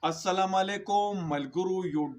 अस्सलामुअलैकुम मलगुरु यो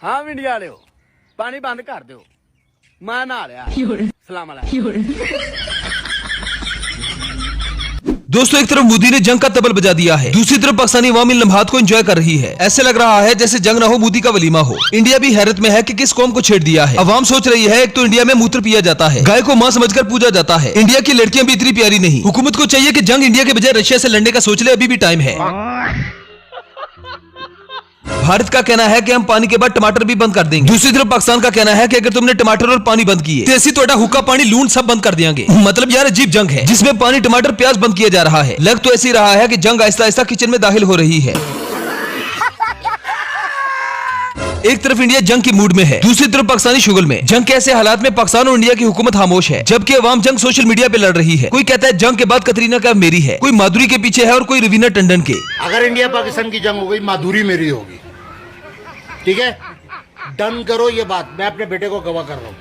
हाँ इंडिया वाले पानी बंद कर दो मैं नहा लिया सलाम अलैकुम। दोस्तों एक तरफ मोदी ने जंग का तबल बजा दिया है, दूसरी तरफ पाकिस्तानी अवाम इन लम्हात को एंजॉय कर रही है। ऐसे लग रहा है जैसे जंग ना हो मोदी का वलीमा हो। इंडिया भी हैरत में है कि किस कौम को छेड़ दिया है। अवाम सोच रही है एक तो इंडिया में मूत्र पिया जाता है, गाय को मां समझकर पूजा जाता है, इंडिया की लड़कियां भी इतनी प्यारी नहीं। हुकूमत को चाहिए कि जंग इंडिया के बजाय रशिया से लड़ने का सोच ले, अभी भी टाइम है। भारत का कहना है कि हम पानी के बाद टमाटर भी बंद कर देंगे, दूसरी तरफ पाकिस्तान का कहना है कि अगर तुमने टमाटर और पानी बंद किए तो ऐसी तोड़ा हुक्का पानी लून सब बंद कर देंगे। मतलब यार अजीब जंग है जिसमें पानी टमाटर प्याज बंद किया जा रहा है। लग तो ऐसी रहा है कि जंग आहिस्ता आहिस्ता किचन में दाखिल हो रही है। एक तरफ इंडिया जंग की मूड में है, दूसरी तरफ पाकिस्तानी शुगल में। जंग के ऐसे हालात में पाकिस्तान और इंडिया की हुकूमत खामोश है, जबकि अवाम जंग सोशल मीडिया पे लड़ रही है। कोई कहता है जंग के बाद कतरीना कैफ मेरी है, कोई माधुरी के पीछे है और कोई रवीना टंडन के। अगर इंडिया पाकिस्तान की जंग हो गई माधुरी मेरी होगी, ठीक है? डन करो ये बात, मैं अपने बेटे को गवाह कर रहा हूँ।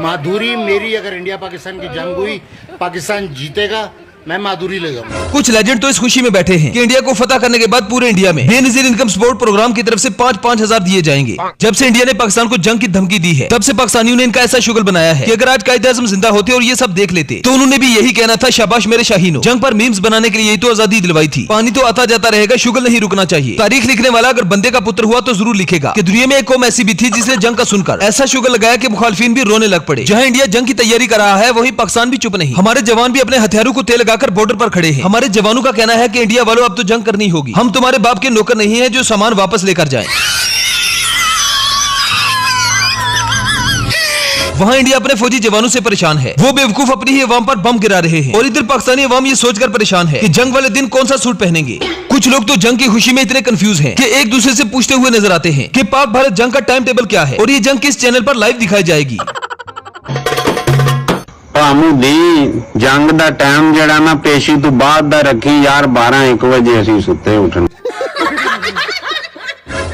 माधुरी मेरी, अगर इंडिया पाकिस्तान की जंग हुई पाकिस्तान जीतेगा, मैं माधुरी ले जाऊंगा। कुछ लेजेंड तो इस खुशी में बैठे हैं कि इंडिया को फतह करने के बाद पूरे इंडिया में बेनजीर इनकम सपोर्ट प्रोग्राम की तरफ से 5-5 हजार दिए जाएंगे। जब से इंडिया ने पाकिस्तान को जंग की धमकी दी है तब से पाकिस्तानियों ने इनका ऐसा शुगल बनाया है कि अगर आज कायदे आज़म जिंदा होते और ये सब देख लेते तो उन्होंने भी यही कहना था, शाबाश मेरे शाहीनों, जंग पर मीम्स बनाने के लिए यही तो आजादी दिलवाई थी। पानी तो आता जाता रहेगा, शुगल नहीं रुकना चाहिए। तारीख लिखने वाला अगर बंदे का पुत्र हुआ तो जरूर लिखेगा कि दुनिया में एक कौम ऐसी भी थी जिसने जंग का सुनकर ऐसा शुगल लगाया कि मुखालफिन भी रोने लग पड़े। जहाँ इंडिया जंग की तैयारी कर रहा है वहीं पाकिस्तान भी चुप नहीं। हमारे जवान भी अपने हथियारों को तेल लगाकर बॉर्डर पर खड़े हैं। हमारे जवानों का कहना है कि इंडिया वालों अब तो जंग करनी होगी, हम तुम्हारे बाप के नौकर नहीं हैं जो सामान वापस लेकर जाएं। वहाँ इंडिया अपने फौजी जवानों से परेशान है, वो बेवकूफ अपनी ही अवाम पर बम गिरा रहे हैं। और इधर पाकिस्तानी अवाम ये सोचकर परेशान है कि जंग वाले दिन कौन सा सूट पहनेंगे। कुछ लोग तो जंग की खुशी में इतने कंफ्यूज हैं कि एक दूसरे से पूछते हुए नजर आते हैं कि पाक भारत जंग का टाइम टेबल क्या है और ये जंग किस चैनल पर लाइव दिखाई जाएगी। जंग दा टाइम जड़ा ना पेशी तो बाद दा रखी यार 12-1 बजे असीं सुते उठन।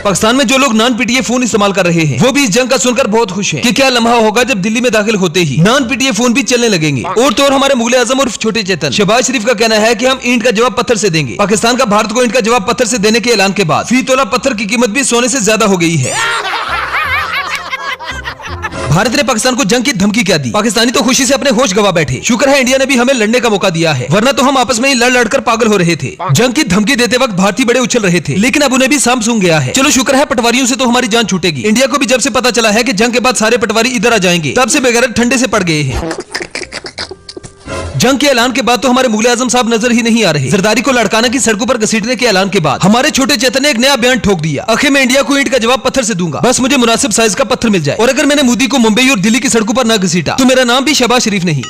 पाकिस्तान में जो लोग नॉन पीटीए फोन इस्तेमाल कर रहे हैं वो भी इस जंग का सुनकर बहुत खुश हैं कि क्या लम्हा होगा जब दिल्ली में दाखिल होते ही नॉन पीटीए फोन भी चलने लगेंगे। और तो और हमारे मुगल आजम और छोटे चेतन शहबाज शरीफ का कहना है कि हम ईंट का जवाब पत्थर से देंगे। पाकिस्तान का भारत को ईंट का जवाब पत्थर से देने के ऐलान के बाद फी तोला पत्थर की कीमत भी सोने से ज्यादा हो गई है। भारत ने पाकिस्तान को जंग की धमकी क्या दी, पाकिस्तानी तो खुशी से अपने होश गवा बैठे। शुक्र है इंडिया ने भी हमें लड़ने का मौका दिया है, वरना तो हम आपस में ही लड़ लड़कर पागल हो रहे थे। जंग की धमकी देते वक्त भारतीय बड़े उछल रहे थे, लेकिन अब उन्हें भी साम सूंघ गया है। चलो शुक्र है पटवारियों से तो हमारी जान छूटेगी। इंडिया को भी जब से पता चला है कि जंग के बाद सारे पटवारी इधर आ जाएंगे तब से बेगैरत ठंडे से पड़ गए हैं। जंग के ऐलान के बाद तो हमारे मुगल आजम साहब नजर ही नहीं आ रहे। जरदारी को लड़काना की सड़कों पर घसीटने के ऐलान के बाद हमारे छोटे चेतन ने एक नया बयान ठोक दिया, आखिर मैं इंडिया को ईंट का जवाब पत्थर से दूंगा, बस मुझे मुनासिब साइज का पत्थर मिल जाए। और अगर मैंने मोदी को मुंबई और दिल्ली की सड़कों पर न घसीटा तो मेरा नाम भी शहबाज शरीफ नहीं।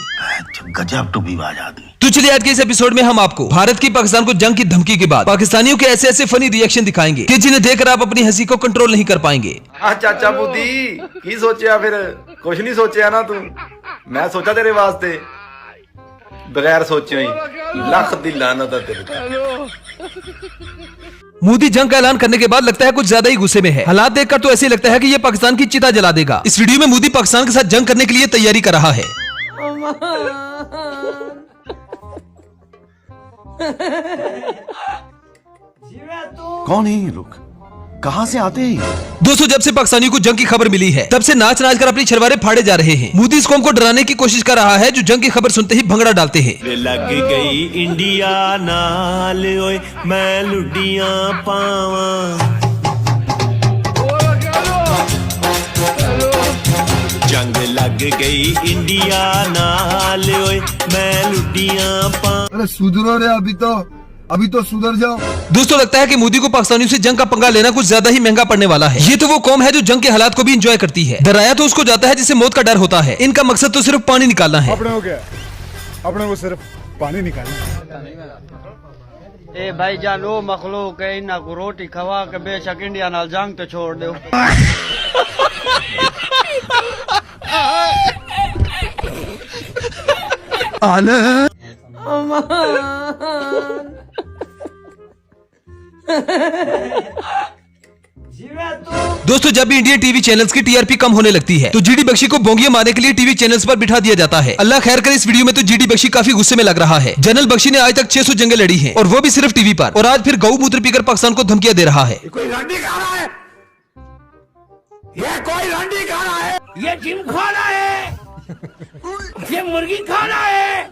गजब टूबीबाज आदमी। तो चलिए आज के इस एपिसोड में हम आपको भारत की पाकिस्तान को जंग की धमकी के बाद पाकिस्तानियों के ऐसे ऐसे फनी रिएक्शन दिखाएंगे कि जिन्हें देखकर आप अपनी हंसी को कंट्रोल नहीं कर पाएंगे। चाचा बुद्धि की सोचा, फिर कुछ नहीं सोचा ना तू, मैं सोचा तेरे वास्ते बगैर सोचे ही लख दी लानत है तेरे पे। मोदी जंग का ऐलान करने के बाद लगता है कुछ ज्यादा ही गुस्से में है। हालात देखकर तो ऐसे लगता है कि ये पाकिस्तान की चिता जला देगा। इस वीडियो में मोदी पाकिस्तान के साथ जंग करने के लिए तैयारी कर रहा है। कौन है ये लोग, कहां से आते हैं? दोस्तों जब से पाकिस्तानियों को जंग की खबर मिली है तब से नाच नाच कर अपनी छलवारें फाड़े जा रहे हैं। मोदी इस कौम को डराने की कोशिश कर रहा है जो जंग की खबर सुनते ही भंगड़ा डालते हैं। लग गई इंडिया नाल ओए मैं लुडियां पावां, जंग लग गई इंडिया नाल ओए मैं लुडियां पावां। अरे सुधरो रे, अभी तो सुधर जाओ। दोस्तों लगता है कि मोदी को पाकिस्तानियों से जंग का पंगा लेना कुछ ज्यादा ही महंगा पड़ने वाला है। ये तो वो कौम है जो जंग के हालात को भी एंजॉय करती है। डराया तो उसको जाता है जिसे मौत का डर होता है। इनका मकसद तो सिर्फ पानी निकालना है। अपने को सिर्फ पानी निकालना। ए भाई जान वो मखलूक है, इन्ना को रोटी खवा के बेशक इंडिया नाल जंग तो छोड़ दो। दोस्तों जब भी इंडियन टीवी चैनल्स की टीआरपी कम होने लगती है तो जीडी बख्शी को बोंगिया मारने के लिए टीवी चैनल्स पर बिठा दिया जाता है। अल्लाह खैर करे, इस वीडियो में तो जीडी बख्शी काफी गुस्से में लग रहा है। जनरल बख्शी ने आज तक 600 जंगें लड़ी हैं और वो भी सिर्फ टीवी पर, और आज फिर गऊ मूत्र पीकर पाकिस्तान को धमकियां दे रहा है। कोई रंडी खा रहा है, ये कोई रंडी खा रहा है, ये जिम खा रहा है, ये मुर्गी खा रहा है।